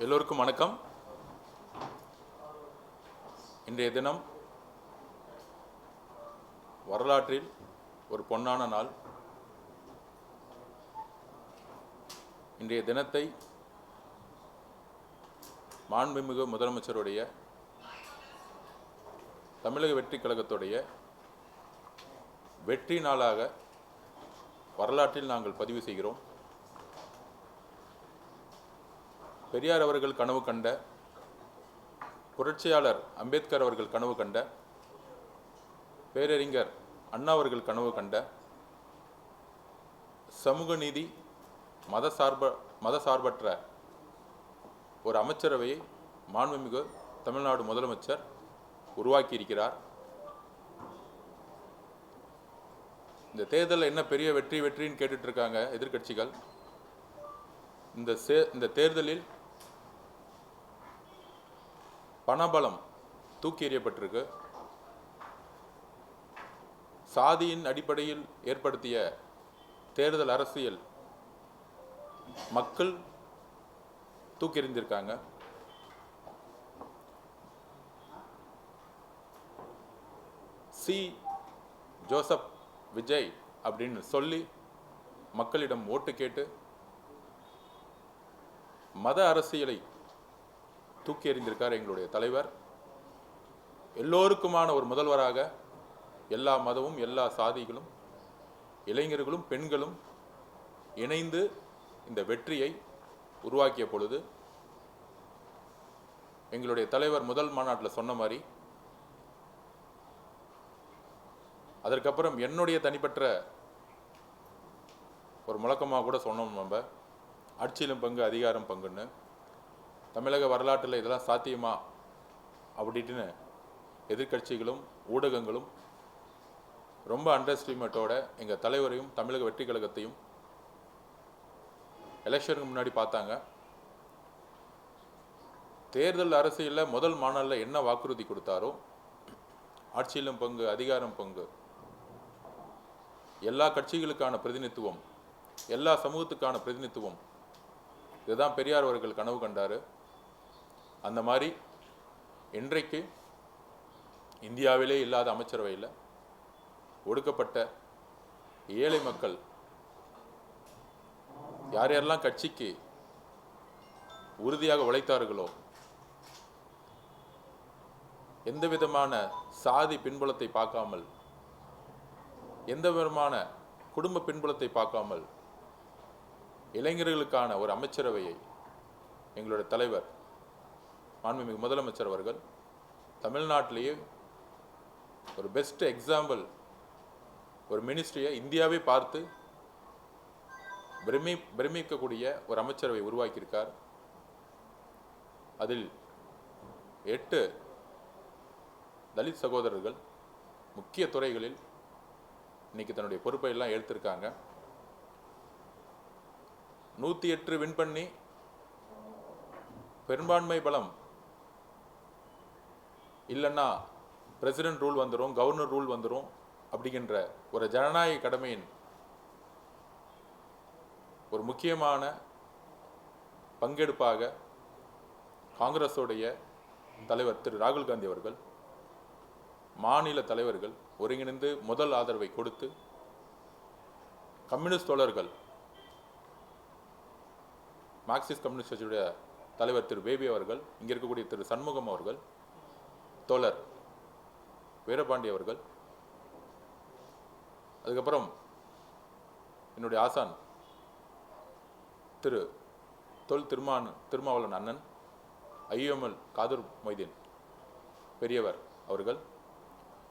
எல்லோருக்கும் வணக்கம். இன்றைய தினம் வரலாற்றில் ஒரு பொன்னான நாள். இன்றைய தினத்தை மாண்புமிகு முதலமைச்சருடைய தமிழக வெற்றி கழகத்துடைய வெற்றி நாளாக வரலாற்றில் நாங்கள் பதிவு செய்கிறோம். பெரியார் அவர்கள் கனவு கண்ட, புரட்சியாளர் அம்பேத்கர் அவர்கள் கனவு கண்ட, பேரறிஞர் அண்ணா அவர்கள் கனவு கண்ட சமூக நீதி, மதசார்பற்ற ஒரு அமைச்சரவையை மாண்புமிகு தமிழ்நாடு முதலமைச்சர் உருவாக்கியிருக்கிறார். இந்த தேர்தலில் என்ன பெரிய வெற்றின்னு கேட்டுட்டு இருக்காங்க எதிர்கட்சிகள். இந்த தேர்தலில் பணபலம் தூக்கி எறியப்பட்டிருக்கு. சாதியின் அடிப்படையில் ஏற்படுத்திய தேர்தல் அரசியல் மக்கள் தூக்கி எறிந்திருக்காங்க. சி ஜோசப் விஜய் அப்படின்னு சொல்லி மக்களிடம் ஓட்டு கேட்டு மத அரசியலை தூக்கி எறிந்திருக்கார் எங்களுடைய தலைவர். எல்லோருக்குமான ஒரு முதல்வராக எல்லா மதமும், எல்லா சாதிகளும், இளைஞர்களும், பெண்களும் இணைந்து இந்த வெற்றியை உருவாக்கிய பொழுது எங்களுடைய தலைவர் முதல் மாநாட்டில் சொன்ன மாதிரி, அதற்கப்புறம் என்னுடைய தனிப்பட்ட ஒரு முழக்கமாக கூட சொன்னோம், நம்ம ஆட்சியிலும் பங்கு அதிகாரம் பங்குன்னு. தமிழக வரலாற்றில் இதெல்லாம் சாத்தியமா அப்படின்னு எதிர்கட்சிகளும் ஊடகங்களும் ரொம்ப அண்டர்ஸ்டிமேட்டோட எங்கள் தலைவரையும் தமிழக வெற்றி கழகத்தையும் எலெக்ஷனுக்கு முன்னாடி பார்த்தாங்க. தேர்தல் அரசியலில் முதல் மாநாளில் என்ன வாக்குறுதி கொடுத்தாரோ, ஆட்சியிலும் பங்கு அதிகாரம் பங்கு, எல்லா கட்சிகளுக்கான பிரதிநிதித்துவம், எல்லா சமூகத்துக்கான பிரதிநிதித்துவம், இதுதான் பெரியார் அவர்கள் கனவு கண்டார். அந்த மாதிரி இன்றைக்கு இந்தியாவிலே இல்லாத அமைச்சரவையில் ஒடுக்கப்பட்ட ஏழை மக்கள் யார் யாரெல்லாம் கட்சிக்கு உறுதியாக உழைத்தார்களோ, எந்த விதமான சாதி பின்புலத்தை பார்க்காமல், எந்த விதமான குடும்ப பின்புலத்தை பார்க்காமல் இளைஞர்களுக்கான ஒரு அமைச்சரவையை எங்களுடைய தலைவர் மாண்புமிகு முதலமைச்சர் அவர்கள் தமிழ்நாட்டிலேயே ஒரு பெஸ்ட் எக்ஸாம்பிள், ஒரு மினிஸ்ட்ரியை இந்தியாவே பார்த்து பிரமிக்கக்கூடிய ஒரு அமைச்சரவை உருவாக்கியிருக்கார். அதில் 8 தலித் சகோதரர்கள் முக்கிய துறைகளில் இன்னைக்கு தன்னுடைய பொறுப்பை எல்லாம் எடுத்திருக்காங்க. 108 வின் பண்ணி பெரும்பான்மை பலம் இல்லைன்னா பிரசிடென்ட் ரூல் வந்துடும், கவர்னர் ரூல் வந்துடும் அப்படிங்கின்ற ஒரு ஜனநாயக கடமையின் ஒரு முக்கியமான பங்கெடுப்பாக காங்கிரஸோடைய தலைவர் திரு ராகுல் காந்தி அவர்கள், மாநில தலைவர்கள் ஒருங்கிணைந்து முதல் ஆதரவை கொடுத்து, கம்யூனிஸ்ட் தோழர்கள், மார்க்சிஸ்ட் கம்யூனிஸ்ட் கட்சியுடைய தலைவர் திரு பேபி அவர்கள், இங்கே இருக்கக்கூடிய திரு சண்முகம் அவர்கள், தோழர் வீரபாண்டி அவர்கள், அதுக்கப்புறம் என்னுடைய ஆசான் திரு திருமாவளவன் அண்ணன், ஐஎம்எல் காதர் மொய்தீன் பெரியவர் அவர்கள்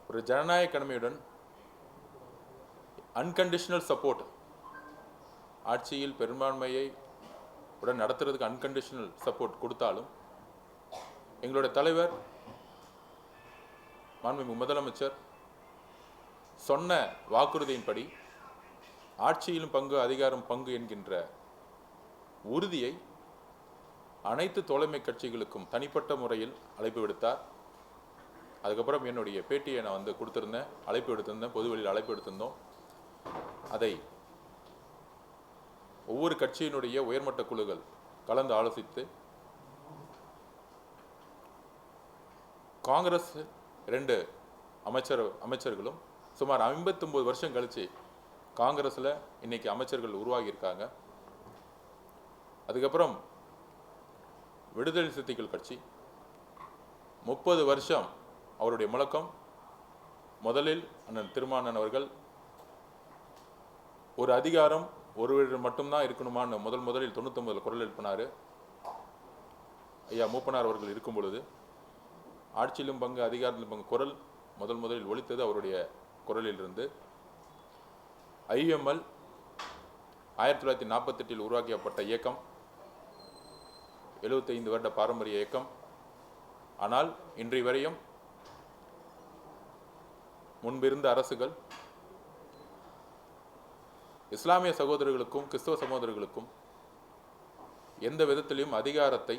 ஒரு ஜனநாயக கடமையுடன் அன்கண்டிஷனல் சப்போர்ட், ஆட்சியில் பெரும்பான்மையை உடன் நடத்துறதுக்கு அன்கண்டிஷனல் சப்போர்ட் கொடுத்தாலும் எங்களுடைய தலைவர் மாண்புமிகு முதலமைச்சர் சொன்ன வாக்குறுதியின்படி ஆட்சியிலும் பங்கு அதிகாரம் பங்கு என்கின்ற உறுதியை அனைத்து தோழமை கட்சிகளுக்கும் தனிப்பட்ட முறையில் அழைப்பு விடுத்தார். அதுக்கப்புறம் என்னுடைய பேட்டியை நான் கொடுத்துருந்தேன், அழைப்பு எடுத்திருந்தேன், பொதுவெளியில் அழைப்பு எடுத்திருந்தோம். அதை ஒவ்வொரு கட்சியினுடைய உயர்மட்ட குழுக்கள் கலந்து ஆலோசித்து காங்கிரஸ் 2 அமைச்சர்களும் சுமார் 59 வருஷம் கழிச்சு காங்கிரஸில் இன்னைக்கு அமைச்சர்கள் உருவாகியிருக்காங்க. அதுக்கப்புறம் விடுதலை சிறுத்தைகள் கட்சி 30 வருஷம் அவருடைய முழக்கம். முதலில் அண்ணன் திருமானன் அவர்கள் ஒரு அதிகாரம் ஒருவர் மட்டும்தான் இருக்கணுமான்னு முதலில் 99 குரல் எழுப்பினார். ஐயா மூப்பனார் அவர்கள் இருக்கும் பொழுது ஆட்சியிலும் பங்கு அதிகாரத்திலும் பங்கு குரல் முதலில் ஒலித்தது அவருடைய குரலில் இருந்து. IUML 1948 உருவாக்கப்பட்ட இயக்கம், 75 வருட பாரம்பரிய இயக்கம். ஆனால் இன்றைய வரையும் முன்பிருந்த அரசுகள் இஸ்லாமிய சகோதரர்களுக்கும் கிறிஸ்தவ சகோதரர்களுக்கும் எந்த விதத்திலையும் அதிகாரத்தை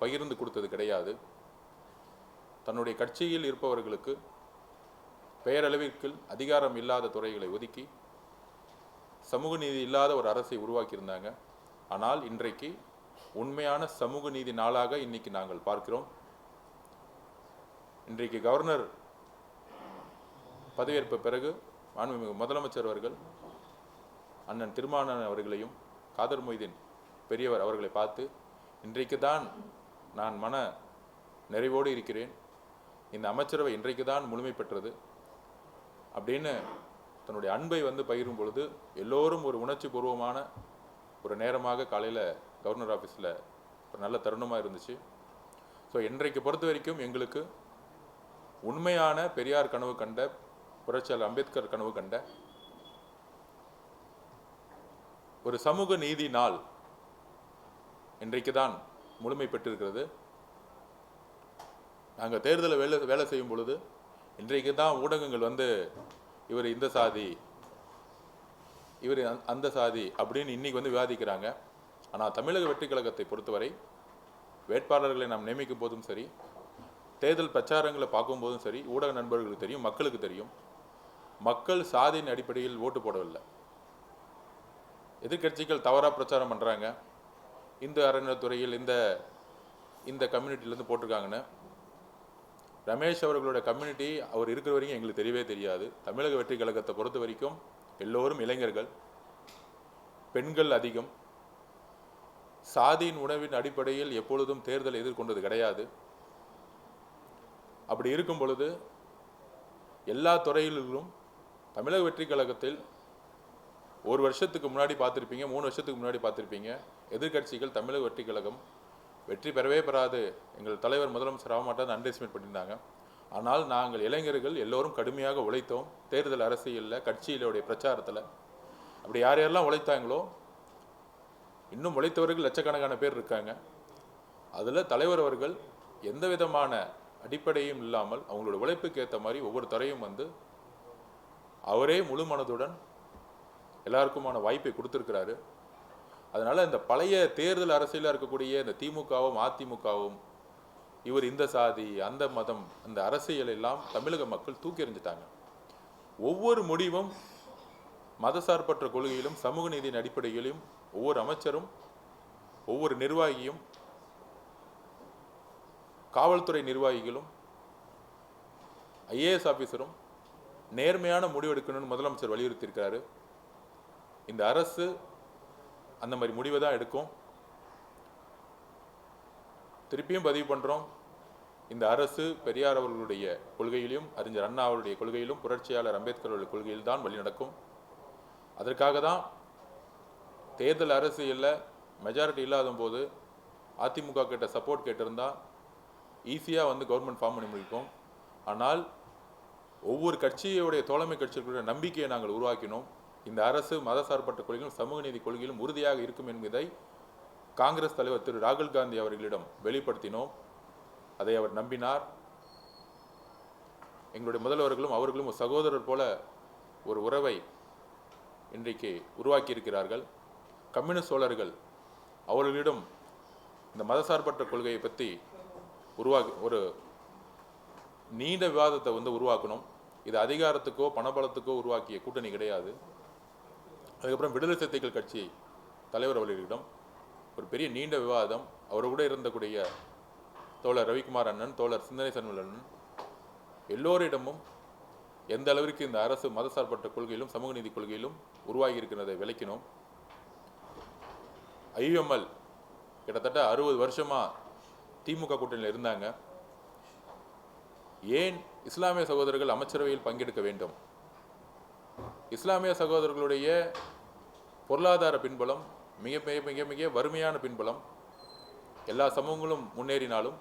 பகிர்ந்து கொடுத்தது கிடையாது. தன்னுடைய கட்சியில் இருப்பவர்களுக்கு பெயரளவிற்கு அதிகாரம் இல்லாத துறைகளை ஒதுக்கி சமூக நீதி இல்லாத ஒரு அரசை உருவாக்கியிருந்தாங்க. ஆனால் இன்றைக்கு உண்மையான சமூக நீதி நாளாக இன்னைக்கு நாங்கள் பார்க்கிறோம். இன்றைக்கு கவர்னர் பதவியேற்ப பிறகு மாண்புமிகு முதலமைச்சர் அவர்கள் அண்ணன் திருமானன் அவர்களையும் காதர் மொய்தீன் பெரியவர் அவர்களை பார்த்து, இன்றைக்கு தான் நான் மன நிறைவோடு இருக்கிறேன், இந்த அமைச்சரவை இன்றைக்கு தான் முழுமை பெற்றது அப்படின்னு தன்னுடைய அன்பை பகிரும் பொழுது எல்லோரும் ஒரு உணர்ச்சி பூர்வமான ஒரு நேரமாக காலையில் கவர்னர் ஆஃபீஸில் ஒரு நல்ல தருணமாக இருந்துச்சு. ஸோ இன்றைக்கு பொறுத்த வரைக்கும் எங்களுக்கு உண்மையான பெரியார் கனவு கண்ட, புரட்சியாளர் அம்பேத்கர் கனவு கண்ட ஒரு சமூக நீதி நாள் இன்றைக்கு தான் முழுமை பெற்றிருக்கிறது. நாங்கள் தேர்தலில் வேலை செய்யும் பொழுது இன்றைக்கு தான் ஊடகங்கள் இவர் இந்த சாதி, இவர் அந்த சாதி அப்படின்னு இன்னைக்கு விவாதிக்கிறாங்க. ஆனால் தமிழக வெற்றி கழகத்தை பொறுத்தவரை வேட்பாளர்களை நாம் நியமிக்கும் போதும் சரி, தேர்தல் பிரச்சாரங்களை பார்க்கும்போதும் சரி, ஊடக நண்பர்களுக்கு தெரியும், மக்களுக்கு தெரியும், மக்கள் சாதியின் அடிப்படையில் ஓட்டு போடவில்லை. எதிர்கட்சிகள் தவறாக பிரச்சாரம் பண்ணுறாங்க, இந்து அறநிலைத்துறையில் இந்த கம்யூனிட்டிலேருந்து போட்டிருக்காங்கன்னு. ரமேஷ் அவர்களோட கம்யூனிட்டி அவர் இருக்கிற வரைக்கும் எங்களுக்கு தெரியவே தெரியாது. தமிழக வெற்றி கழகத்தை பொறுத்த வரைக்கும் எல்லோரும் இளைஞர்கள், பெண்கள் அதிகம். சாதியின் உணவின் அடிப்படையில் எப்பொழுதும் தேர்தல் எதிர்கொண்டது கிடையாது. அப்படி இருக்கும் பொழுது எல்லா துறையிலும் தமிழக வெற்றி கழகத்தில் ஒரு வருஷத்துக்கு முன்னாடி பார்த்துருப்பீங்க, 3 வருஷத்துக்கு முன்னாடி பார்த்துருப்பீங்க, எதிர்கட்சிகள் தமிழக வெற்றி கழகம் வெற்றி பெறவே பெறாது, எங்கள் தலைவர் முதலமைச்சர் ஆக மாட்டான்னு அண்டர்எஸ்டிமேட் பண்ணியிருந்தாங்க. ஆனால் நாங்கள் இளைஞர்கள் எல்லோரும் கடுமையாக உழைத்தோம். தேர்தல் அரசியலில், கட்சியிலுடைய பிரச்சாரத்தில் அப்படி யார் யாரெல்லாம் உழைத்தாங்களோ, இன்னும் உழைத்தவர்கள் லட்சக்கணக்கான பேர் இருக்காங்க. அதில் தலைவர் அவர்கள் எந்த விதமான அடிப்படையும் இல்லாமல் அவங்களோட உழைப்புக்கு ஏற்ற மாதிரி ஒவ்வொரு துறையும் அவரே முழு மனதுடன் எல்லாருக்குமான வாய்ப்பை கொடுத்துருக்கிறாரு. அதனால் இந்த பழைய தேர்தல் அரசியலாக இருக்கக்கூடிய இந்த திமுகவும் அதிமுகவும் இவர் இந்த சாதி அந்த மதம் அந்த அரசியல் எல்லாம் தமிழக மக்கள் தூக்கி எறிஞ்சிட்டாங்க. ஒவ்வொரு முடிவும் மதசார்பற்ற கொள்கையிலும் சமூக நீதியின் அடிப்படையிலும் ஒவ்வொரு அமைச்சரும், ஒவ்வொரு நிர்வாகியும், காவல்துறை நிர்வாகிகளும், IAS ஆஃபீஸரும் நேர்மையான முடிவெடுக்கணும்னு முதலமைச்சர் வலியுறுத்தியிருக்கிறாரு. இந்த அரசு அந்த மாதிரி முடிவை தான் எடுக்கும். திருப்பியும் பதிவு பண்ணுறோம், இந்த அரசு பெரியார் அவர்களுடைய கொள்கையிலும், அறிஞர் அண்ணா அவருடைய கொள்கையிலும், புரட்சியாளர் அம்பேத்கர் அவருடைய கொள்கையில் தான் வழி நடக்கும். அதற்காக தான் தேர்தல் அரசியலில் மெஜாரிட்டி இல்லாத போது அதிமுக கிட்ட சப்போர்ட் கேட்டிருந்தா ஈஸியாக கவர்மெண்ட் ஃபார்ம் பண்ணி முடிப்போம். ஆனால் ஒவ்வொரு கட்சியுடைய தோழமை கட்சிகளுடைய நம்பிக்கையை நாங்கள் உருவாக்கினோம். இந்த அரசு மதசார்பற்ற கொள்கையிலும் சமூக நீதி கொள்கையிலும் உறுதியாக இருக்கும் என்பதை காங்கிரஸ் தலைவர் திரு ராகுல் காந்தி அவர்களிடம் வெளிப்படுத்தினோம். அதை அவர் நம்பினார். எங்களுடைய முதல்வர்களும் அவர்களும் ஒரு சகோதரர் போல ஒரு உறவை இன்றைக்கு உருவாக்கி இருக்கிறார்கள். கம்யூனிஸ்ட் தோழர்கள் அவர்களிடம் இந்த மதசார்பற்ற கொள்கையை பற்றி ஒரு நீண்ட விவாதத்தை உருவாக்கணும். இது அதிகாரத்துக்கோ பணபலத்துக்கோ உருவாக்கிய கூட்டணி கிடையாது. அதுக்கப்புறம் விடுதலை சிறுத்தைகள் கட்சி தலைவர் அவர்களிடம் ஒரு பெரிய நீண்ட விவாதம், அவரோட இருந்தக்கூடிய தோழர் ரவிக்குமார் அண்ணன், தோழர் சிந்தனை சண்முகன், எல்லோரிடமும் எந்த அளவிற்கு இந்த அரசு மதசார்பற்ற கொள்கையிலும் சமூக நீதி கொள்கையிலும் உருவாகி இருக்கிறதை விளக்கினோம். ஐஎம்எல் கிட்டத்தட்ட 60 வருஷமா திமுக கூட்டணியில் இருந்தாங்க. ஏன் இஸ்லாமிய சகோதரர்கள் அமைச்சரவையில் பங்கெடுக்க வேண்டும்? இஸ்லாமிய சகோதரர்களுடைய பொருளாதார பின்புலம் மிக மிக மிக மிக வறுமையான பின்புலம். எல்லா சமூகங்களும் முன்னேறினாலும்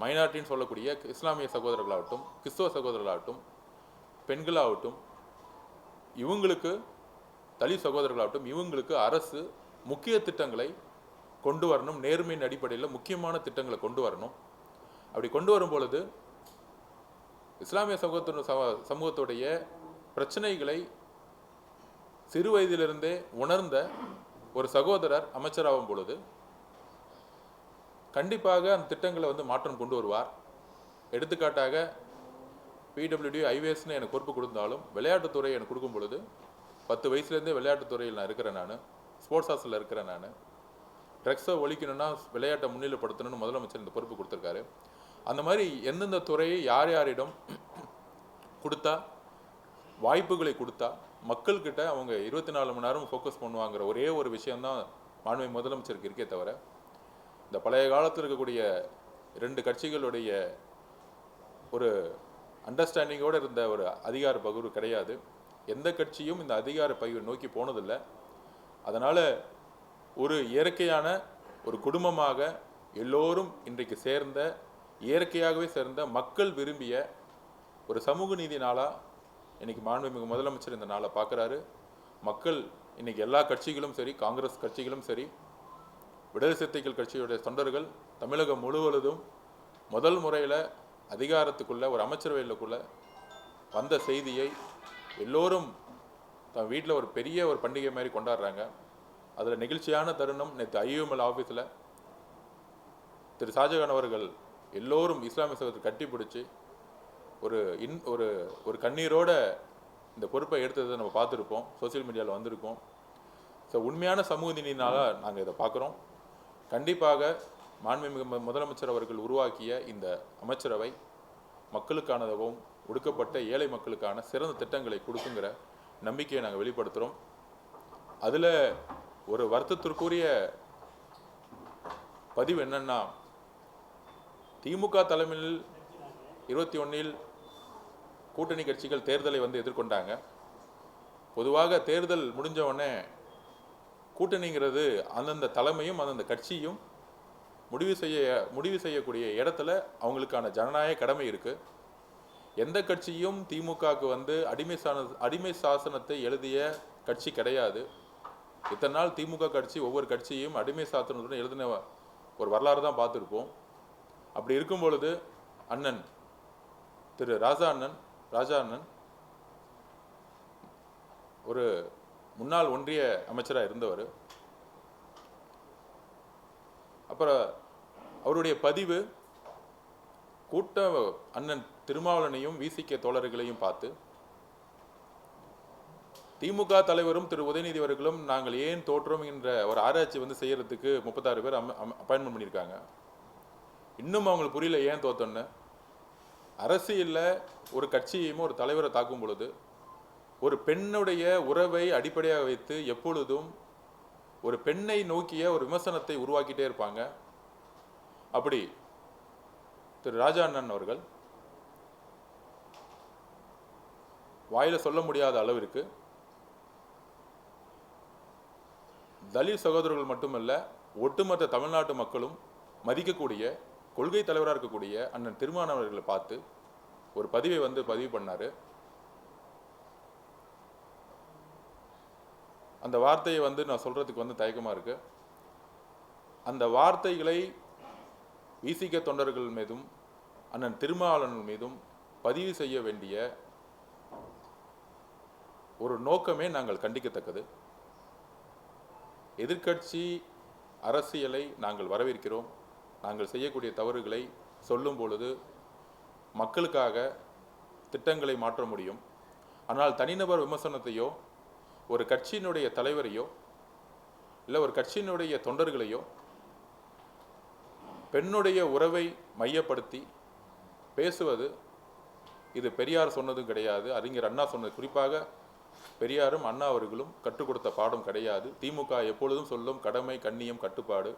மைனாரிட்டின்னு சொல்லக்கூடிய இஸ்லாமிய சகோதரர்களாகட்டும், கிறிஸ்தவ சகோதரர்களாகட்டும், பெண்களாகட்டும், இவங்களுக்கு தலித் சகோதரர்களாகட்டும், இவங்களுக்கு அரசு முக்கிய திட்டங்களை கொண்டு வரணும். நேர்மையின் அடிப்படையில் முக்கியமான திட்டங்களை கொண்டு வரணும். அப்படி கொண்டு வரும் பொழுது இஸ்லாமிய சமூகத்துடைய பிரச்சனைகளை சிறு வயதிலிருந்தே உணர்ந்த ஒரு சகோதரர் அமைச்சராகும் பொழுது கண்டிப்பாக அந்த திட்டங்களை மாற்றம் கொண்டு வருவார். எடுத்துக்காட்டாக பிடபிள்யூடி ஐவேஸ்ன்னு எனக்கு பொறுப்பு கொடுத்தாலும் விளையாட்டுத்துறை எனக்கு கொடுக்கும் பொழுது 10 வயசுலேருந்தே விளையாட்டுத்துறையில் நான் இருக்கிறேன். நான் ஸ்போர்ட்ஸ் ஹாஸ்டலில் இருக்கிறேன். நான் ட்ரக்ஸை ஒழிக்கணும்னா விளையாட்டை முன்னிலைப்படுத்தணும்னு முதலமைச்சர் இந்த பொறுப்பு கொடுத்துருக்காரு. அந்த மாதிரி எந்தெந்த துறையை யார் யாரிடம் கொடுத்தா வாய்ப்புகளை கொடுத்தா மக்கள்கிட்ட அவங்க 24 மணி நேரம் ஃபோக்கஸ் பண்ணுவாங்கிற ஒரே ஒரு விஷயம்தான் மாண்புமிகு முதலமைச்சருக்கு இருக்கே தவிர இந்த பழைய காலத்தில் இருக்கக்கூடிய 2 கட்சிகளுடைய ஒரு அண்டர்ஸ்டாண்டிங்கோடு இருந்த ஒரு அதிகார பகிர்வு கிடையாது. எந்த கட்சியும் இந்த அதிகார பகிர்வை நோக்கி போனதில்லை. அதனால் ஒரு இயற்கையான ஒரு குடும்பமாக எல்லோரும் இன்றைக்கு சேர்ந்த இயற்கையாகவே சேர்ந்த மக்கள் விரும்பிய ஒரு சமூக நீதி நாளாக இன்றைக்கி மாண்புமிகு முதலமைச்சர் இந்த நாளை பார்க்குறாரு. மக்கள் இன்றைக்கி எல்லா கட்சிகளும் சரி, காங்கிரஸ் கட்சிகளும் சரி, விடுதலை சிறுத்தைகள் கட்சியுடைய தொண்டர்கள் தமிழகம் முழுவதும் முதல் முறையில் அதிகாரத்துக்குள்ளே ஒரு அமைச்சரவையிலுக்குள்ளே வந்த செய்தியை எல்லோரும் தன் வீட்டில் ஒரு பெரிய ஒரு பண்டிகை மாதிரி கொண்டாடுறாங்க. அதில் நெகிழ்ச்சியான தருணம் நேற்று ஐஎம்எல் ஆஃபீஸில் திரு ஷாஜகான் அவர்கள் எல்லோரும் இஸ்லாமிய சகோதரத்தை கட்டி பிடிச்சி ஒரு ஒரு கண்ணீரோட இந்த பொறுப்பை எடுத்ததை நம்ம பார்த்துருப்போம், சோசியல் மீடியாவில் வந்திருக்கோம். ஸோ உண்மையான சமூக நீதினால நாங்கள் இதை பார்க்குறோம். கண்டிப்பாக மாண்புமிகு முதலமைச்சர் அவர்கள் உருவாக்கிய இந்த அமைச்சரவை மக்களுக்கானதாகவும் ஒடுக்கப்பட்ட ஏழை மக்களுக்கான சிறந்த திட்டங்களை கொடுக்குங்கிற நம்பிக்கையை நாங்கள் வெளிப்படுத்துகிறோம். அதில் ஒரு வருத்தத்திற்குரிய பதிவு என்னன்னா, திமுக தலைமையில் 21 கூட்டணி கட்சிகள் தேர்தலை எதிர்கொண்டாங்க. பொதுவாக தேர்தல் முடிஞ்ச உடனே கூட்டணிங்கிறது அந்தந்த தலைமையும் அந்தந்த கட்சியும் முடிவு செய்யக்கூடிய இடத்துல அவங்களுக்கான ஜனநாயக கடமை இருக்குது. எந்த கட்சியும் திமுகவுக்கு அடிமை சாசனத்தை எழுதிய கட்சி கிடையாது. இத்தனை நாள் திமுக கட்சி ஒவ்வொரு கட்சியும் அடிமை சாசனத்துடன் எழுதின ஒரு வரலாறு தான் பார்த்துருப்போம். அப்படி இருக்கும் பொழுது அண்ணன் திரு ராஜா அண்ணன் ஒரு முன்னாள் ஒன்றிய அமைச்சராக இருந்தவர். அப்புறம் அவருடைய பதிவு கூட்ட அண்ணன் திருமாவளவனையும் விசிக தோழர்களையும் பார்த்து திமுக தலைவரும் திரு உதயநிதி அவர்களும் நாங்கள் ஏன் தோற்றோம் என்ற ஒரு ஆராய்ச்சி செய்யறதுக்கு 36 பேர் அப்பாயின்மெண்ட் பண்ணியிருக்காங்க. இன்னும் அவங்களுக்கு புரியல ஏன் தோத்தோன்னு. அரசியலில் ஒரு கட்சியையும் ஒரு தலைவரை தாக்கும் பொழுது ஒரு பெண்ணுடைய உறவை அடிப்படையாக வைத்து எப்பொழுதும் ஒரு பெண்ணை நோக்கிய ஒரு விமர்சனத்தை உருவாக்கிட்டே இருப்பாங்க. அப்படி திரு ராஜா அண்ணன் அவர்கள் வாயில சொல்ல முடியாத அளவிற்கு தலித் சகோதரர்கள் மட்டுமல்ல, ஒட்டுமொத்த தமிழ்நாட்டு மக்களும் மதிக்கக்கூடிய கொள்கை தலைவராக இருக்கக்கூடிய அண்ணன் திருமாவளவன் அவர்களை பார்த்து ஒரு பதிவை பதிவு பண்ணாரு. அந்த வார்த்தையை நான் சொல்றதுக்கு தயக்கமா இருக்கு. அந்த வார்த்தைகளை விசிக தொண்டர்கள் மீதும் அண்ணன் திருமாவளவன் மீதும் பதிவு செய்ய வேண்டிய ஒரு நோக்கமே நாங்கள் கண்டிக்கத்தக்கது. எதிர்க்கட்சி அரசியலை நாங்கள் வரவேற்கிறோம். நாங்கள் செய்யக்கூடிய தவறுகளை சொல்லும் பொழுது மக்களுக்காக திட்டங்களை மாற்ற முடியும். ஆனால் தனிநபர் விமர்சனத்தையோ ஒரு கட்சியினுடைய தலைவரையோ இல்லை ஒரு கட்சியினுடைய தொண்டர்களையோ பெண்ணுடைய உறவை மையப்படுத்தி பேசுவது இது பெரியார் சொன்னதும் கிடையாது, அறிஞர் அண்ணா சொன்னது. குறிப்பாக பெரியாரும் அண்ணா அவர்களும் கற்றுக் கொடுத்த பாடம் கிடையாது. திமுக எப்பொழுதும் சொல்லும் கடமை, கண்ணியம், கட்டுப்பாடு.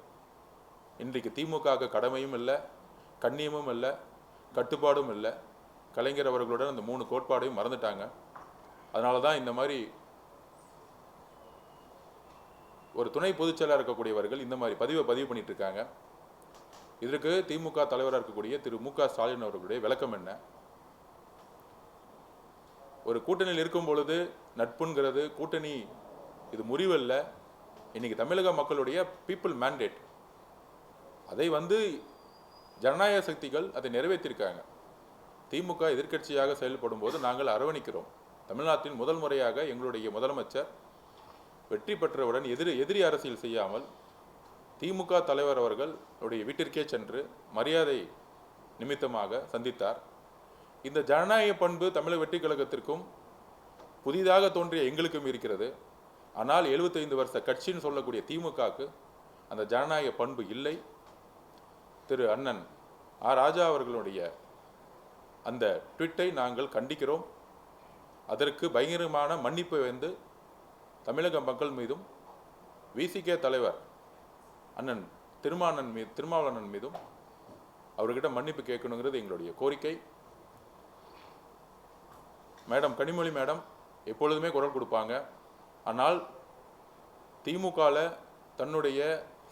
இன்றைக்கு திமுக கடமையும் இல்லை, கண்ணியமும் இல்லை, கட்டுப்பாடும் இல்லை. கலைஞர் அவர்களுடன் அந்த 3 கோட்பாடையும் மறந்துட்டாங்க. அதனால தான் இந்த மாதிரி ஒரு துணை பொதுச்செயலாளர் இருக்கக்கூடியவர்கள் இந்த மாதிரி பதிவு பண்ணிட்டு இருக்காங்க. இதற்கு திமுக தலைவராக இருக்கக்கூடிய திரு மு.க. ஸ்டாலின் அவர்களுடைய விளக்கம் என்ன? ஒரு கூட்டணியில் இருக்கும் பொழுது நட்புங்கிறது கூட்டணி இது முறிவல்ல. இன்னைக்கு தமிழக மக்களுடைய பீப்புள் மேண்டேட், அதை ஜனநாயக சக்திகள் அதை நிறைவேற்றியிருக்காங்க. திமுக எதிர்க்கட்சியாக செயல்படும் போது நாங்கள் அரவணைக்கிறோம். தமிழ்நாட்டின் முதல் முறையாக எங்களுடைய முதலமைச்சர் வெற்றி பெற்றவுடன் எதிரி அரசியல் செய்யாமல் திமுக தலைவர் அவர்களுடைய வீட்டிற்கே சென்று மரியாதை நிமித்தமாக சந்தித்தார். இந்த ஜனநாயக பண்பு தமிழக வெற்றி கழகத்திற்கும் புதிதாக தோன்றிய எங்களுக்கும் இருக்கிறது. ஆனால் 75 வருஷ கட்சின்னு சொல்லக்கூடிய திமுகவுக்கு அந்த ஜனநாயக பண்பு இல்லை. திரு அண்ணன் ராஜா அவர்களுடைய அந்த ட்வீட்டை நாங்கள் கண்டிக்கிறோம். அதற்கு பயங்கரமான மன்னிப்பு தமிழக மக்கள் மீதும் விசிகே தலைவர் அண்ணன் திருமாவளவன் மீதும் அவர்கிட்ட மன்னிப்பு கேட்கணுங்கிறது எங்களுடைய கோரிக்கை. மேடம் கனிமொழி மேடம் எப்பொழுதுமே குரல் கொடுப்பாங்க. ஆனால் திமுகவில் தன்னுடைய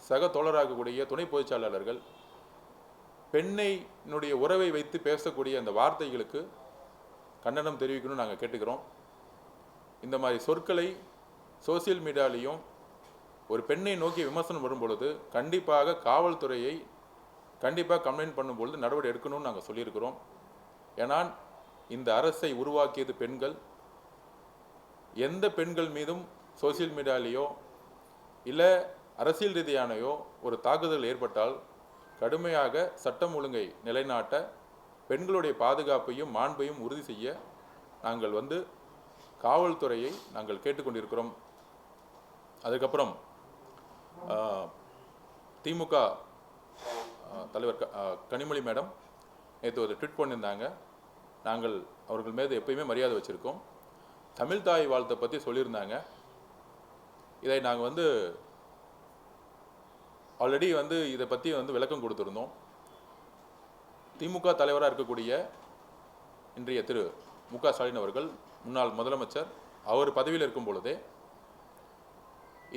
சக தோழராகக்கூடிய துணை பொதுச்செயலாளர்கள் பெண்ணையினுடைய உறவை வைத்து பேசக்கூடிய அந்த வார்த்தைகளுக்கு கண்டனம் தெரிவிக்கணும்னு நாங்கள் கேட்டுக்கிறோம். இந்த மாதிரி சொற்களை சோசியல் மீடியாலையும் ஒரு பெண்ணை நோக்கி விமர்சனம் வரும்பொழுது கண்டிப்பாக காவல்துறையை கம்ப்ளைண்ட் பண்ணும்பொழுது நடவடிக்கை எடுக்கணும்னு நாங்கள் சொல்லியிருக்கிறோம். ஏன்னா இந்த அரசை உருவாக்கியது பெண்கள். எந்த பெண்கள் மீதும் சோசியல் மீடியாலேயோ இல்லை அரசியல் ரீதியானையோ ஒரு தாக்குதல் ஏற்பட்டால் கடுமையாக சட்டம் ஒழுங்கை நிலைநாட்ட பெண்களுடைய பாதுகாப்பையும் மாண்பையும் உறுதி செய்ய நாங்கள் காவல்துறையை நாங்கள் கேட்டுக்கொண்டிருக்கிறோம். அதுக்கப்புறம் திமுக தலைவர் கனிமொழி மேடம் நேற்று ஒரு ட்வீட் பண்ணியிருந்தாங்க. நாங்கள் அவர்கள் மீது எப்பயுமே மரியாதை வச்சுருக்கோம். தமிழ் தாய் வாழ்த்தை பற்றி சொல்லியிருந்தாங்க. இதை நாங்கள் ஆல்ரெடி இதை பற்றி விளக்கம் கொடுத்துருந்தோம். திமுக தலைவராக இருக்கக்கூடிய இன்றைய திரு மு.க. ஸ்டாலின் அவர்கள் முன்னாள் முதலமைச்சர், அவர் பதவியில் இருக்கும் பொழுதே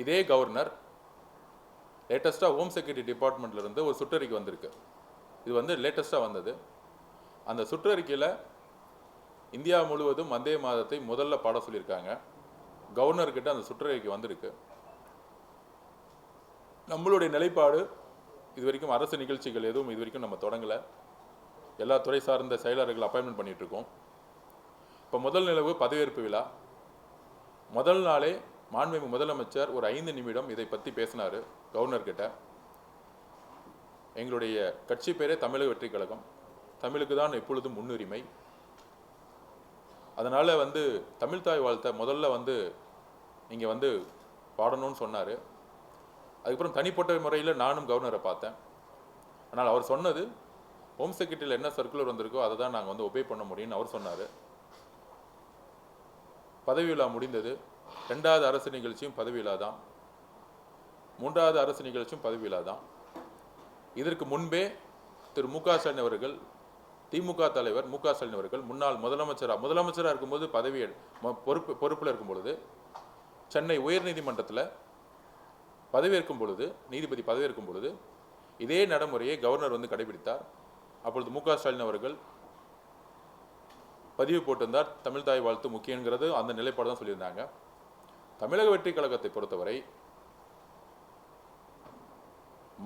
இதே கவர்னர் லேட்டஸ்ட்டாக ஹோம் செக்யூரிட்டி டிபார்ட்மெண்ட்லேருந்து ஒரு சுற்றறிக்கை வந்திருக்கு. இது லேட்டஸ்ட்டாக வந்தது. அந்த சுற்றறிக்கையில் இந்தியா முழுவதும் வந்தே மாதத்தை முதல்ல பாட சொல்லியிருக்காங்க. கவர்னர்கிட்ட அந்த சுற்றறிக்கை வந்திருக்கு. நம்மளுடைய நிலைப்பாடு இது வரைக்கும் அரசு நிகழ்ச்சிகள் எதுவும் இது வரைக்கும் நம்ம தொடங்கலை. எல்லா துறை சார்ந்த செயலாளர்கள் அப்பாயின்மெண்ட் பண்ணிகிட்ருக்கோம். இப்போ முதல் நிலவு பதவியேற்பு விழா முதல் நாளே மாண்புமிகு முதலமைச்சர் ஒரு 5 நிமிடம் இதை பற்றி பேசினார் கவர்னர்கிட்ட. எங்களுடைய கட்சி பேரே தமிழக வெற்றி கழகம், தமிழுக்கு தான் எப்பொழுதும் முன்னுரிமை. அதனால் தமிழ் தாய் வாழ்த்தை முதல்ல நீங்கள் பாடணும்னு சொன்னார். அதுக்கப்புறம் தனிப்பட்ட முறையில் நானும் கவர்னரை பார்த்தேன். ஆனால் அவர் சொன்னது ஹோம் செக்ரட்டரியில் என்ன சர்க்குலர் வந்திருக்கோ அதை தான் நாங்கள் ஒபே பண்ண முடியும்னு அவர் சொன்னார். பதவி விழா முடிந்தது. 2வது அரசு நிகழ்ச்சியும் பதவி விழா தான், 3வது அரசு நிகழ்ச்சியும் பதவி விழா தான். இதற்கு முன்பே திரு மு.க. ஸ்டாலின் அவர்கள், திமுக தலைவர் மு.க. ஸ்டாலின் அவர்கள் முன்னாள் முதலமைச்சராக இருக்கும்போது பொறுப்பில் இருக்கும் பொழுது சென்னை உயர்நீதிமன்றத்தில் பதவியேற்கும் பொழுது, நீதிபதி பதவியேற்கும் பொழுது இதே நடைமுறையை கவர்னர் கடைபிடித்தார். அப்பொழுது மு.க. ஸ்டாலின் அவர்கள் பதிவு போட்டிருந்தார், தமிழ் தாய் வாழ்த்து முக்கியங்கிறது அந்த நிலைப்பாடு தான் சொல்லியிருந்தாங்க. தமிழக வெற்றி கழகத்தை பொறுத்தவரை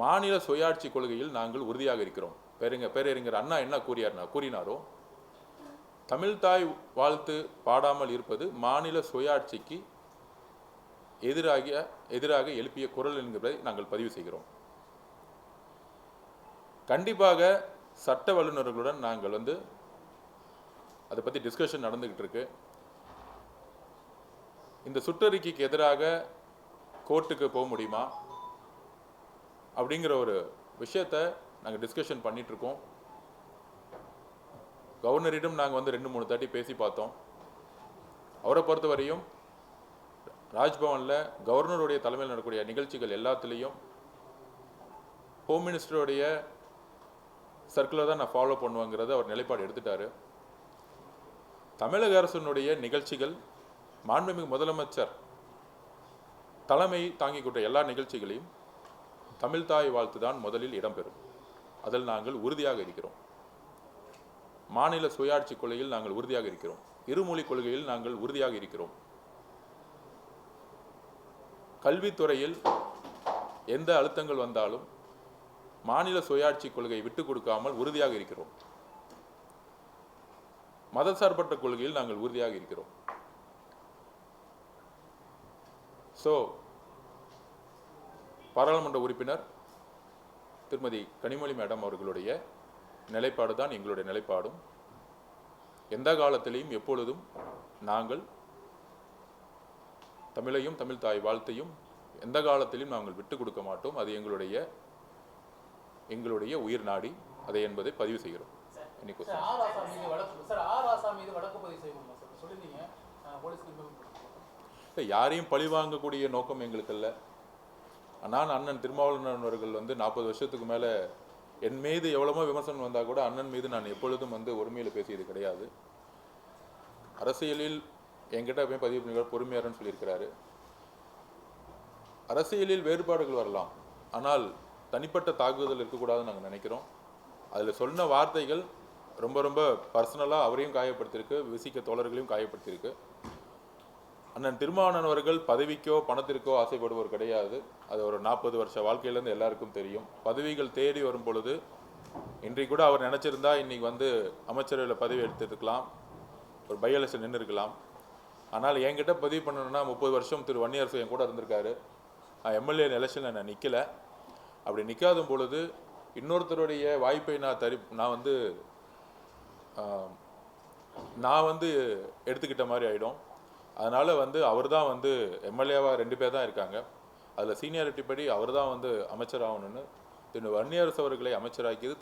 மாநில சுயாட்சி கொள்கையில் நாங்கள் உறுதியாக இருக்கிறோம். பேரறிஞர் அண்ணா என்ன கூறினாரோ, தமிழ் தாய் வாழ்த்து பாடாமல் இருப்பது மாநில சுயாட்சிக்கு எதிராக எழுப்பிய குரல் என்கிறதை நாங்கள் பதிவு செய்கிறோம். கண்டிப்பாக சட்ட வல்லுநர்களுடன் நாங்கள் அதை பற்றி டிஸ்கஷன் நடந்துகிட்டு இருக்கு. இந்த சுற்றறிக்கைக்கு எதிராக கோர்ட்டுக்கு போக முடியுமா அப்படிங்கிற ஒரு விஷயத்தை நாங்கள் டிஸ்கஷன் பண்ணிட்டு இருக்கோம். கவர்னரிடம் நாங்கள் வந்து 2-3 தாட்டி பேசி பார்த்தோம். அவரை பொறுத்தவரையும் ராஜ்பவனில் கவர்னருடைய தலைமையில் நடக்கக்கூடிய நிகழ்ச்சிகள் எல்லாத்துலேயும் ஹோம் மினிஸ்டருடைய சர்க்குலர் தான் நான் ஃபாலோ பண்ணுவேங்கிறது அவர் நிலைப்பாடு எடுத்துட்டாரு. தமிழக அரசினுடைய நிகழ்ச்சிகள் மாண்புமிகு முதலமைச்சர் தலைமை தாங்கிக் கொண்ட எல்லா நிகழ்ச்சிகளையும் தமிழ் தாய் வாழ்த்து தான் முதலில் இடம்பெறும். அதில் நாங்கள் உறுதியாக இருக்கிறோம். மாநில சுயாட்சி கொள்கையில் நாங்கள் உறுதியாக இருக்கிறோம். இருமொழி கொள்கையில் நாங்கள் உறுதியாக இருக்கிறோம். கல்வித்துறையில் எந்த அழுத்தங்கள் வந்தாலும் மாநில சுயாட்சி கொள்கையை விட்டுக் கொடுக்காமல் உறுதியாக இருக்கிறோம். மதசார்பற்ற கொள்கையில் நாங்கள் உறுதியாக இருக்கிறோம். பாராளுமன்ற உறுப்பினர் திருமதி கனிமொழி மேடம் அவர்களுடைய நிலைப்பாடு தான் எங்களுடைய நிலைப்பாடும். எந்த காலத்திலையும் எப்பொழுதும் நாங்கள் தமிழையும் தமிழ் தாய் வாழ்த்தையும் எந்த காலத்திலும் நாங்கள் விட்டுக் கொடுக்க மாட்டோம். அது எங்களுடைய உயிர் நாடி அதை என்பதை பதிவு செய்கிறோம். யாரையும் பழி வாங்கக்கூடிய நோக்கம் எங்களுக்கு இல்லை. நான் அண்ணன் திருமாவளவன் அவர்கள் வந்து 40 வருஷத்துக்கு மேலே என் மீது எவ்வளவோ விமர்சனம் வந்தால் கூட அண்ணன் மீது நான் எப்பொழுதும் வந்து ஒருமையில் பேசியது கிடையாது. அரசியலில் என்கிட்ட போய் பதிவு பண்ணி பொறுமையாரன்னு சொல்லியிருக்கிறாரு. அரசியலில் வேறுபாடுகள் வரலாம், ஆனால் தனிப்பட்ட தாக்குதல் இருக்கக்கூடாதுன்னு நாங்கள் நினைக்கிறோம். அதில் சொன்ன வார்த்தைகள் ரொம்ப ரொம்ப பர்சனலாக அவரையும் காயப்படுத்தியிருக்கு, விசிக்க தோழர்களையும் காயப்படுத்தியிருக்கு. அண்ணன் திருமாவளவன் அவர்கள் பதவிக்கோ பணத்திற்கோ ஆசைப்படுவோர் கிடையாது. அது ஒரு 40 வருஷ வாழ்க்கையிலேருந்து எல்லாருக்கும் தெரியும். பதவிகள் தேடி வரும் பொழுது இன்றைக்கு கூட அவர் நினச்சிருந்தா இன்றைக்கி வந்து அமைச்சரவையில் பதவி எடுத்துருக்கலாம், ஒரு பை எலெக்ஷன் நின்று இருக்கலாம். ஆனால் என்கிட்ட பதிவு பண்ணணும்னா 30 வருஷம் திரு வன்னியரசு என் கூட இருந்திருக்காரு. நான் எம்எல்ஏ எலெக்ஷனில் நான் நிற்கலை. அப்படி நிற்காத பொழுது இன்னொருத்தருடைய வாய்ப்பை நான் வந்து எடுத்துக்கிட்ட மாதிரி ஆகிடும். அதனால் வந்து அவர் தான் வந்து எம்எல்ஏவாக 2 பேர் தான் இருக்காங்க. அதில் சீனியாரிட்டி படி அவர் தான் வந்து அமைச்சராகணும்னு திரு வன்னியரசு அவர்களை அமைச்சராக்கியது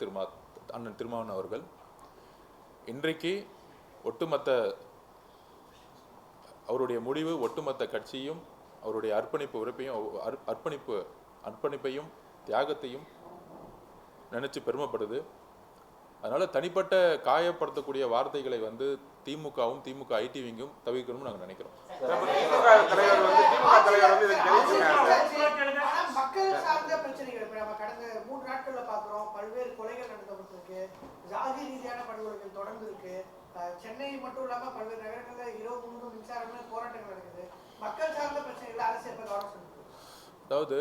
அண்ணன் திருமாவளவன் அவர்கள். இன்றைக்கு ஒட்டுமொத்த அவருடைய முடிவு ஒட்டுமொத்த கட்சியும் அவருடைய அர்ப்பணிப்பையும் தியாகத்தையும் நினச்சி பெருமைப்படுது. அதனால் தனிப்பட்ட காயப்படுத்தக்கூடிய வார்த்தைகளை வந்து திமுகவும் திமுக ஐடிவிங்கும் தவிர்க்கணும்னு நாங்கள் நினைக்கிறோம். மக்கள் சார்ந்த பிரச்சனைகள் நம்ம கடந்த 3 நாட்களில் பார்க்குறோம். பல்வேறு கொலைகள் நடந்துருக்கு, ஜாதி ரீதியான படுகொலைகள் தொடர்ந்து இருக்கு. சென்னை மட்டும் இல்லாமல் பல்வேறு நகரங்களில் இரவு முழுவதும் மின்சாரங்கள் போராட்டங்கள் நடக்குது. மக்கள் சார்ந்த பிரச்சனைகள் அரசு எப்போ கவனம் செலுத்துது? அதாவது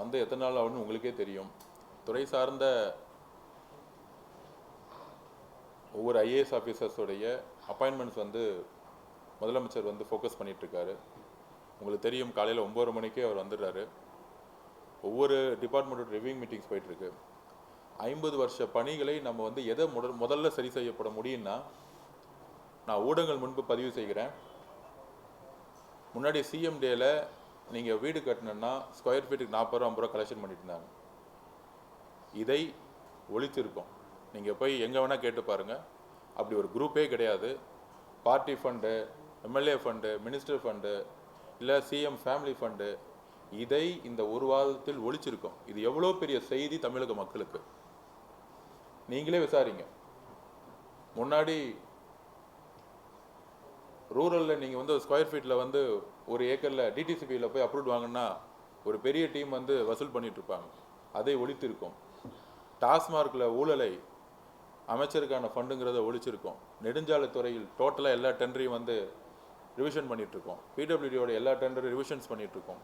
வந்து எத்தனை நாள் ஆகுன்னு உங்களுக்கே தெரியும். துறை சார்ந்த ஒவ்வொரு ஐஏஎஸ் ஆஃபீஸர்ஸோடைய அப்பாயின்மெண்ட்ஸ் வந்து முதலமைச்சர் வந்து ஃபோக்கஸ் பண்ணிகிட்ருக்காரு. உங்களுக்கு தெரியும், காலையில் 9 மணிக்கே அவர் வந்துடுறாரு. ஒவ்வொரு டிபார்ட்மெண்ட்டோட ரிவ்யூங் மீட்டிங்ஸ் போயிட்டுருக்கு. 50 வருஷ பணிகளை நம்ம வந்து எதை முதல்ல சரி செய்யப்பட முடியும்னா, நான் ஊடகங்கள் முன்பு பதிவு செய்கிறேன். முன்னாடி சிஎம் டேல நீங்கள் வீடு கட்டணுன்னா ஸ்கொயர் ஃபீட்டுக்கு 40 ரூபா 50 ரூபா கலெக்ஷன் பண்ணிட்டு இருந்தாங்க. இதை ஒழிச்சிருக்கோம். நீங்கள் போய் எங்கே வேணால் கேட்டு பாருங்கள், அப்படி ஒரு குரூப்பே கிடையாது. Party fund, MLA fund, minister fund, இல்லை சிஎம் ஃபேமிலி ஃபண்டு, இதை இந்த ஒரு வாரத்தில் ஒழிச்சிருக்கோம். இது எவ்வளோ பெரிய செய்தி தமிழக மக்களுக்கு, நீங்களே விசாரிங்க. முன்னாடி ரூரலில் நீங்கள் வந்து ஸ்கொயர் ஃபீட்டில் வந்து ஒரு ஏக்கரில் டிடிசிபியில் போய் அப்ரூவ் வாங்கினா ஒரு பெரிய டீம் வந்து வசூல் பண்ணிகிட்ருப்பாங்க. அதை ஒழித்திருக்கோம். டாஸ்மார்க்கில் ஊழலை அமைச்சருக்கான ஃபண்டுங்கிறத ஒழிச்சிருக்கோம். நெடுஞ்சாலைத்துறையில் டோட்டலாக எல்லா டெண்டரையும் வந்து ரிவிஷன் பண்ணிகிட்ருக்கோம். பிடபிள்யூடியோட எல்லா டெண்டரும் ரிவிஷன்ஸ் பண்ணிகிட்ருக்கோம்.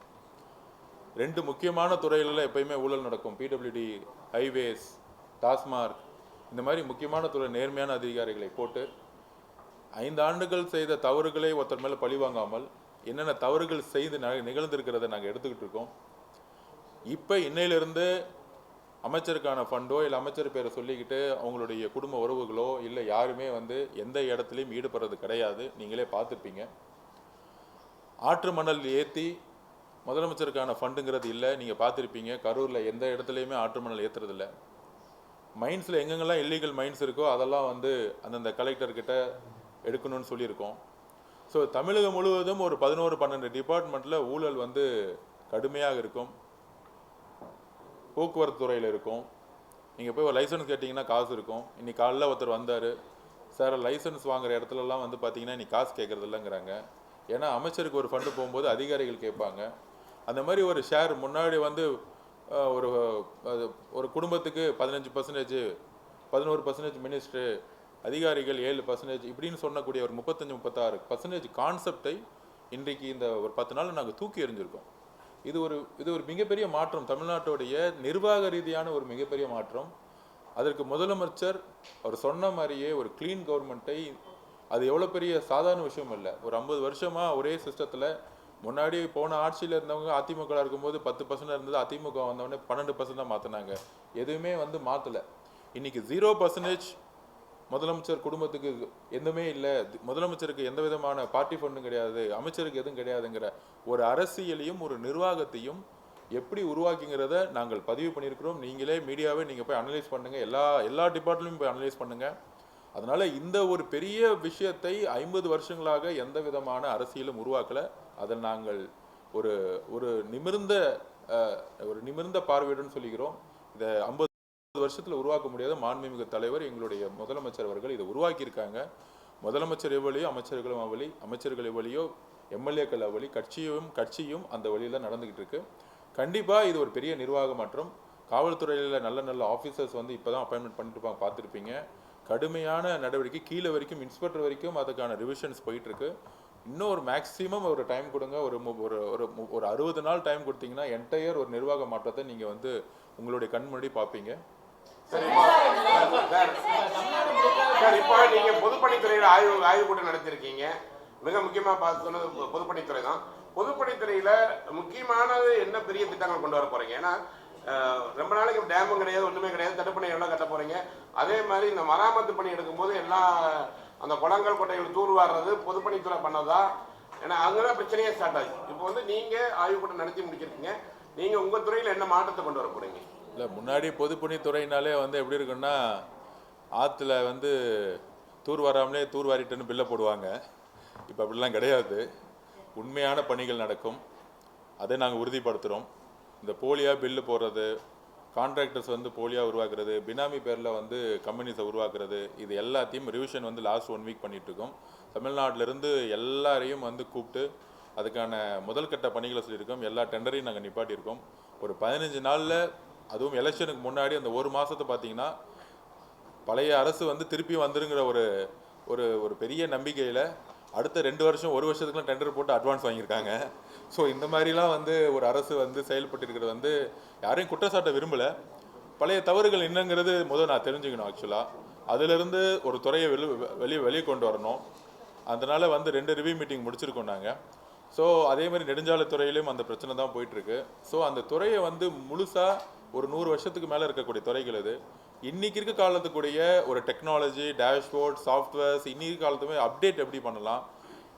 2 முக்கியமான துறைகளில் எப்பயுமே ஊழல் நடக்கும். பிடபிள்யூடி, ஹைவேஸ், டாஸ்மார்க், இந்த மாதிரி முக்கியமான துறை நேர்மையான அதிகாரிகளை போட்டு 5 ஆண்டுகள் செய்த தவறுகளை ஒருத்தர் மேலே பழி வாங்காமல் என்னென்ன தவறுகள் செய்து நிகழ்ந்திருக்கிறத நாங்கள் எடுத்துக்கிட்டு இருக்கோம். இப்போ இன்னையிலிருந்து அமைச்சருக்கான ஃபண்டோ இல்லை அமைச்சர் பேரை சொல்லிக்கிட்டு அவங்களுடைய குடும்ப உறவுகளோ இல்லை யாருமே வந்து எந்த இடத்துலையும் ஈடுபடுறது கிடையாது. நீங்களே பார்த்துருப்பீங்க. ஆற்று மணல் ஏற்றி முதலமைச்சருக்கான ஃபண்டுங்கிறது இல்லை. நீங்கள் பார்த்துருப்பீங்க, கரூரில் எந்த இடத்துலையுமே ஆற்று மணல் ஏற்றுறதில்ல. மைன்ஸில் எங்கெங்கெல்லாம் இல்லீகல் மைன்ஸ் இருக்கோ அதெல்லாம் வந்து அந்தந்த கலெக்டர்கிட்ட எடுக்கணும்னு சொல்லியிருக்கோம். ஸோ தமிழகம் முழுவதும் ஒரு 11-12 டிபார்ட்மெண்ட்டில் ஊழல் வந்து கடுமையாக இருக்கும். போக்குவரத்து துறையில் இருக்கும். நீங்கள் போய் ஒரு லைசன்ஸ் கேட்டிங்கன்னா காசு இருக்கும். இன்னைக்கு காலையில் ஒருத்தர் வந்தார், சார் லைசன்ஸ் வாங்குற இடத்துலலாம் வந்து பார்த்தீங்கன்னா இன்னைக்கு காசு கேட்குறது இல்லைங்கிறாங்க. ஏன்னா அமைச்சருக்கு ஒரு ஃபண்டு போகும்போது அதிகாரிகள் கேட்பாங்க. அந்த மாதிரி ஒரு ஷேர் முன்னாடி வந்து ஒரு ஒரு குடும்பத்துக்கு 15%, 11% மினிஸ்டரு, அதிகாரிகள் 7% இப்படின்னு சொன்னக்கூடிய ஒரு 35-36% கான்செப்டை இன்றைக்கு இந்த ஒரு 10 நாள் நாங்கள் தூக்கி எறிஞ்சிருக்கோம். இது ஒரு மிகப்பெரிய மாற்றம், தமிழ்நாட்டுடைய நிர்வாக ரீதியான ஒரு மிகப்பெரிய மாற்றம். அதற்கு முதலமைச்சர் அவர் சொன்ன மாதிரியே ஒரு க்ளீன் கவர்மெண்ட்டை, அது எவ்வளோ பெரிய சாதாரண விஷயம் இல்லை. ஒரு 50 வருஷமாக ஒரே சிஸ்டத்தில் முன்னாடி போன ஆட்சியில் இருந்தவங்க அதிமுக இருக்கும்போது 10% இருந்தது, அதிமுக வந்தவொடனே 12% தான் மாற்றினாங்க. எதுவுமே வந்து மாற்றலை. இன்னைக்கு 0% முதலமைச்சர் குடும்பத்துக்கு எதுவுமே இல்லை, முதலமைச்சருக்கு எந்த விதமான பார்ட்டி ஃபண்டும் கிடையாது, அமைச்சருக்கு எதுவும் கிடையாதுங்கிற ஒரு அரசியலையும் ஒரு நிர்வாகத்தையும் எப்படி உருவாக்கிங்கிறத நாங்கள் பதிவு பண்ணியிருக்கிறோம். நீங்களே மீடியாவே நீங்கள் போய் அனலைஸ் பண்ணுங்கள், எல்லா டிபார்ட்மெண்ட்லையும் போய் அனலைஸ் பண்ணுங்கள். அதனால் இந்த ஒரு பெரிய விஷயத்தை 50 வருஷங்களாக எந்த விதமான அரசியலும் உருவாக்கலை. அதில் நாங்கள் ஒரு ஒரு நிமிர்ந்த பார்வையுடன் சொல்லிக்கிறோம். இதை 50 வருஷத்தில் உருவாக்க முடியாத மாண்புமிகு தலைவர் எங்களுடைய முதலமைச்சர் அவர்கள் இதை உருவாக்கியிருக்காங்க. முதலமைச்சர் எவ்வளியோ அமைச்சர்களும் அவளி, அமைச்சர்கள் எவ்வளியோ எம்எல்ஏக்கள் அவளி, கட்சியும் அந்த வழியில் தான் நடந்துக்கிட்டு இருக்கு. கண்டிப்பாக இது ஒரு பெரிய நிர்வாக மாற்றம். காவல்துறையில் நல்ல ஆஃபீஸர்ஸ் வந்து இப்போ தான் அப்பாயின்மெண்ட் பண்ணிட்டு பார்த்துருப்பீங்க. கடுமையான நடவடிக்கை, கீழே வரைக்கும் இன்ஸ்பெக்டர் வரைக்கும் அதுக்கான ரிவிஷன்ஸ் போயிட்டுருக்கு. இன்னும் ஒரு மேக்ஸிமம் ஒரு டைம் கொடுங்க, ஒரு 60 நாள் டைம் கொடுத்தீங்கன்னா என்டையர் ஒரு நிர்வாக மாற்றத்தை நீங்கள் வந்து உங்களுடைய கண் முன்னாடி பார்ப்பீங்க. சார், இப்போ நீங்க பொதுப்பணித்துறையில ஆய்வு கூட்டம் நடத்திருக்கீங்க. மிக முக்கியமா பார்த்து சொன்னது பொதுப்பணித்துறை தான். பொதுப்பணித்துறையில முக்கியமானது என்ன பெரிய திட்டங்கள் கொண்டு வர போறீங்க? ஏன்னா ரொம்ப நாளைக்கு டேமும் கிடையாது, ஒண்ணுமே கிடையாது, தடுப்பணை எவ்வளோ கட்ட போறீங்க? அதே மாதிரி இந்த மராமத்து பணி எடுக்கும்போது எல்லாம் அந்த குளங்கள் கொட்டைகள் தூர்வாடுறது பொதுப்பணித்துறை பண்ணதா? ஏன்னா அங்கதான் பிரச்சனையே ஸ்டார்ட் ஆகுது. இப்போ வந்து நீங்க ஆய்வு கூட்டம் நடத்தி முடிச்சிருக்கீங்க, நீங்க உங்க துறையில என்ன மாற்றத்தை கொண்டு வர போறீங்க? இல்லை, முன்னாடி பொதுப்பணித்துறையினாலே வந்து எப்படி இருக்குன்னா, ஆற்றுல வந்து தூர் வராமலே தூர் வாரிட்டுன்னு பில்லை போடுவாங்க. இப்போ அப்படிலாம் கிடையாது. உண்மையான பணிகள் நடக்கும், அதை நாங்கள் உறுதிப்படுத்துகிறோம். இந்த போலியாக பில்லு போடுறது, கான்ட்ராக்டர்ஸ் வந்து போலியாக உருவாக்குறது, பினாமி பேரில் வந்து கம்பெனிஸை உருவாக்குறது, இது எல்லாத்தையும் ரிவிஷன் வந்து லாஸ்ட் 1 வீக் பண்ணிகிட்ருக்கோம். தமிழ்நாட்டிலேருந்து எல்லாரையும் வந்து கூப்பிட்டு அதுக்கான முதல் கட்ட பணிகளை சொல்லியிருக்கோம். எல்லா டெண்டரையும் நாங்கள் நிப்பாட்டியிருக்கோம். ஒரு 15 நாளில், அதுவும் எலெக்ஷனுக்கு முன்னாடி அந்த ஒரு மாதத்தை பார்த்தீங்கன்னா பழைய அரசு வந்து திருப்பி வந்துருங்கிற ஒரு பெரிய நம்பிக்கையில் அடுத்த 2 வருஷம் 1 வருஷத்துக்குலாம் டெண்டர் போட்டு அட்வான்ஸ் வாங்கியிருக்காங்க. ஸோ இந்த மாதிரிலாம் வந்து ஒரு அரசு வந்து செயல்பட்டு இருக்கிறது வந்து யாரையும் குற்றச்சாட்ட விரும்பலை. பழைய தவறுகள் என்னங்கிறது நான் தெரிஞ்சுக்கணும். ஆக்சுவலாக அதிலிருந்து ஒரு துறையை வெளியே கொண்டு வரணும். அதனால் வந்து 2 ரிவ்யூ மீட்டிங் முடிச்சிருக்கோம் நாங்கள். ஸோ அதே மாதிரி நெடுஞ்சாலைத்துறையிலும் அந்த பிரச்சனை தான் போயிட்டுருக்கு. ஸோ அந்த துறையை வந்து முழுசாக ஒரு 100 வருஷத்துக்கு மேலே இருக்கக்கூடிய துறைகள் இது. இன்றைக்கி இருக்க காலத்துக்குடைய ஒரு டெக்னாலஜி, டேஷ்போர்ட், சாஃப்ட்வேர்ஸ், இன்றைக்கி காலத்துமே அப்டேட் எப்படி பண்ணலாம்,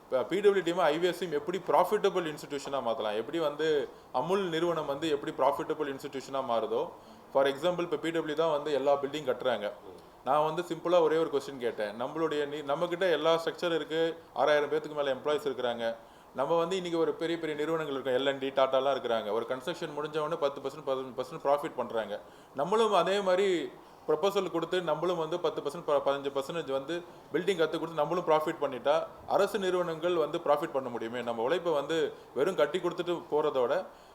இப்போ பிடபிள்யூடியும் ஐவிஎஸ்சியும் எப்படி ப்ராஃபிட்டபிள் இன்ஸ்டிடியூஷனாக மாற்றலாம், எப்படி வந்து அமுல் நிறுவனம் வந்து எப்படி ப்ராஃபிட்டபிள் இன்ஸ்டிடியூஷனாக மாறுதோ. ஃபார் எக்ஸாம்பிள் இப்போ பிடபிள்யூ தான் வந்து எல்லா பில்டிங் கட்டுறாங்க. நான் வந்து சிம்பிளாக ஒரே ஒரு கொஸ்டின் கேட்டேன். நம்மக்கிட்ட எல்லா ஸ்ட்ரக்சர் இருக்குது, 6000 பேத்துக்கு மேலே எம்ப்ளாயிஸ் இருக்கிறாங்க. நம்ம வந்து இன்றைக்கி ஒரு பெரிய நிறுவனங்கள் இருக்கோம், எல்என்டி, டாட்டாலாம் இருக்கிறாங்க. ஒரு கன்ஸ்ட்ரக்ஷன் முடிஞ்சவொடனே 10% 15% ப்ராஃபிட் பண்ணுறாங்க. நம்மளும் அதே மாதிரி ப்ரொபோசல் கொடுத்து நம்மளும் வந்து 10% 15% வந்து பில்டிங் கற்று கொடுத்து நம்மளும் ப்ராஃபிட் பண்ணிட்டா அரசு நிறுவனங்கள் வந்து ப்ராஃபிட் பண்ண முடியுமே. நம்ம உழைப்பை வந்து வெறும் கட்டி கொடுத்துட்டு போகிறதோட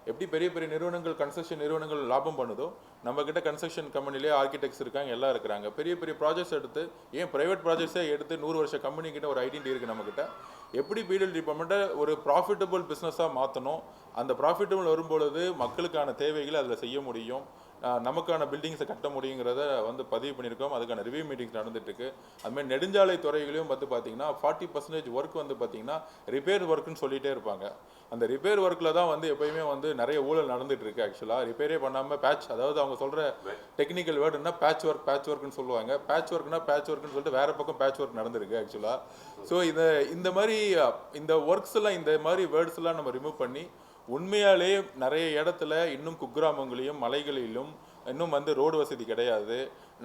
எப்படி பெரிய நிறுவனங்கள், கன்ஸ்ட்ரக்ஷன் நிறுவனங்கள் லாபம் பண்ணுதோ, நம்மக்கிட்ட கன்ஸ்ட்ரக்ஷன் கம்பெனிலே ஆர்கிடெக்ட்ஸ் இருக்காங்க, எல்லாம் இருக்கிறாங்க. பெரிய ப்ராஜெக்ட்ஸ் எடுத்து, ஏன் ப்ரைவேட் ப்ராஜெக்ட்ஸே எடுத்து 100 வருஷ கம்பெனிக்கிட்ட ஒரு ஐடென்டிட்டி இருக்குது நம்மக்கிட்ட. எப்படி பிடபிள்யூ டிபார்ட்மெண்ட்டை ஒரு ப்ராஃபிட்டபிள் பிஸ்னஸாக மாற்றணும், அந்த ப்ராஃபிட்டபிள் வரும்பொழுது மக்களுக்கான தேவைகளை அதில் செய்ய முடியும், நமக்கான பில்டிங்ஸை கட்ட முடியுங்கிறத வந்து பதிவு பண்ணியிருக்கோம். அதுக்கான ரிவ்யூ மீட்டிங்ஸ் நடந்துட்டுருக்கு. அதுமாதிரி நெடுஞ்சாலை துறைகளையும் வந்து பார்த்தீங்கன்னா 40% ஒர்க் வந்து பார்த்தீங்கன்னா ரிப்பேர் ஒர்க்குன்னு சொல்லிகிட்டே இருப்பாங்க. அந்த ரிப்பேர் ஒர்க்கில் தான் வந்து எப்போயுமே வந்து நிறைய ஊழல் நடந்துகிட்ருக்கு. ஆக்சுவலாக ரிப்பேரே பண்ணாமல் அதாவது அவங்க சொல்கிற டெக்னிக்கல் வேர்டுன்னா பேட்ச் ஒர்க்னு சொல்லுவாங்க. பேட்ச் ஒர்க்னு சொல்லிட்டு வேறு பக்கம் பேட்ச் ஒர்க் நடந்திருக்கு ஆக்சுவலாக. ஸோ இந்த மாதிரி இந்த ஒர்க்ஸ் எல்லாம், இந்த மாதிரி வேர்ட்ஸ் எல்லாம் நம்ம ரிமூவ் பண்ணி உண்மையாலே நிறைய இடத்துல இன்னும் குக்கிராமங்களையும் மலைகளிலும் இன்னும் வந்து ரோடு வசதி கிடையாது.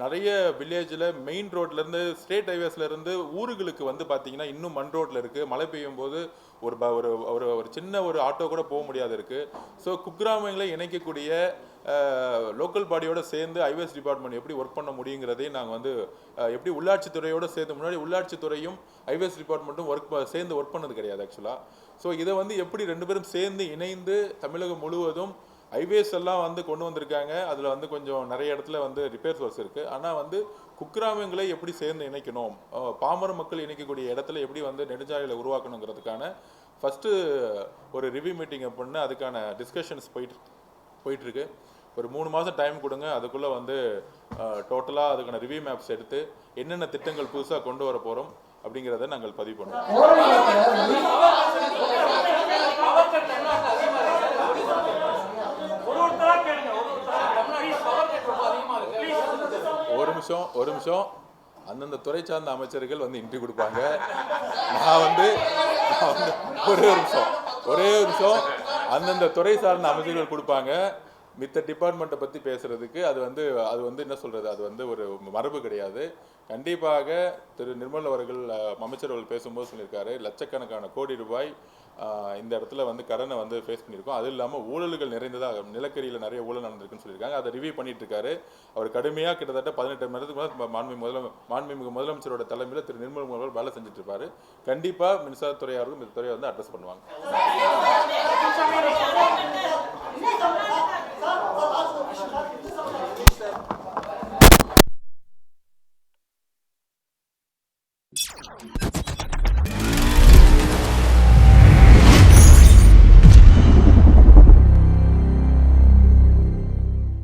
நிறைய வில்லேஜில் மெயின் ரோட்லேருந்து ஸ்டேட் ஹைவேஸ்லேருந்து ஊர்களுக்கு வந்து பார்த்தீங்கன்னா இன்னும் மண் ரோட்டில் இருக்குது. மழை பெய்யும் போது ஒரு ஒரு ஒரு ஒரு சின்ன ஒரு ஆட்டோ கூட போக முடியாது இருக்குது. ஸோ குக்கிராமங்களை இணைக்கக்கூடிய லோக்கல் பாடியோடு சேர்ந்து ஹைவேஸ் டிபார்ட்மெண்ட் எப்படி ஒர்க் பண்ண முடியுங்கிறதையும் நாங்கள் வந்து எப்படி உள்ளாட்சித்துறையோடு சேர்ந்து, முன்னாடி உள்ளாட்சித்துறையும் ஹைவேஸ் டிபார்ட்மெண்ட்டும் சேர்ந்து ஒர்க் பண்ணது கிடையாது ஆக்சுவலாக. ஸோ இதை வந்து எப்படி 2 பேரும் சேர்ந்து இணைந்து தமிழகம் முழுவதும் ஹைவேஸ் எல்லாம் வந்து கொண்டு வந்திருக்காங்க. அதில் வந்து கொஞ்சம் நிறைய இடத்துல வந்து ரிப்பேர்ஸ் ஒர்க்ஸ் இருக்குது. ஆனால் வந்து குக்கிராமங்களை எப்படி சேர்ந்து இணைக்கணும், பாமர மக்கள் இணைக்கக்கூடிய இடத்துல எப்படி வந்து நெடுஞ்சாலைகளை உருவாக்கணுங்கிறதுக்கான ஃபஸ்ட்டு ஒரு ரிவ்யூ மீட்டிங்கை பண்ணி அதுக்கான டிஸ்கஷன்ஸ் போயிட்டுருக்கு. ஒரு 3 மாதம் டைம் கொடுங்க. அதுக்குள்ளே வந்து டோட்டலாக அதுக்கான ரிவ்யூ மேப்ஸ் எடுத்து என்னென்ன திட்டங்கள் புதுசாக கொண்டு வர போகிறோம் அப்படிங்கிறத நாங்கள் பதிவு பண்ணுவோம். ஒரு நிமிஷம் அந்தந்த துறை சார்ந்த அமைச்சர்கள் வந்து இன்ட்ரி கொடுப்பாங்க. நான் வந்து ஒரே நிமிஷம் அந்தந்த துறை சார்ந்த அமைச்சர்கள் கொடுப்பாங்க. மித்த டிபார்ட்மெண்ட்டை பற்றி பேசுகிறதுக்கு அது வந்து என்ன சொல்கிறது, அது வந்து ஒரு மரபு கிடையாது. கண்டிப்பாக திரு நிர்மல் அவர்கள் அமைச்சர் அவர்கள் பேசும்போது சொல்லியிருக்காரு, லட்சக்கணக்கான கோடி ரூபாய் இந்த இடத்துல வந்து கடனை வந்து ஃபேஸ் பண்ணியிருக்கோம். அது இல்லாமல் ஊழல்கள் நிறைந்ததாக, நிலக்கரியில் நிறைய ஊழல் நடந்திருக்குன்னு சொல்லியிருக்காங்க. அதை ரிவ்யூ பண்ணிட்டு இருக்காரு. அவர் கடுமையாக கிட்டத்தட்ட 18 மணி நேரத்துக்கு மேலே மாண்புமிகு முதலமைச்சரோட தலைமையில் திரு நிர்மல் அவர்கள் வேலை செஞ்சுட்டு இருப்பாரு. கண்டிப்பாக மின்சாரத்துறையாரும் இந்த துறையை வந்து அட்ரஸ் பண்ணுவாங்க.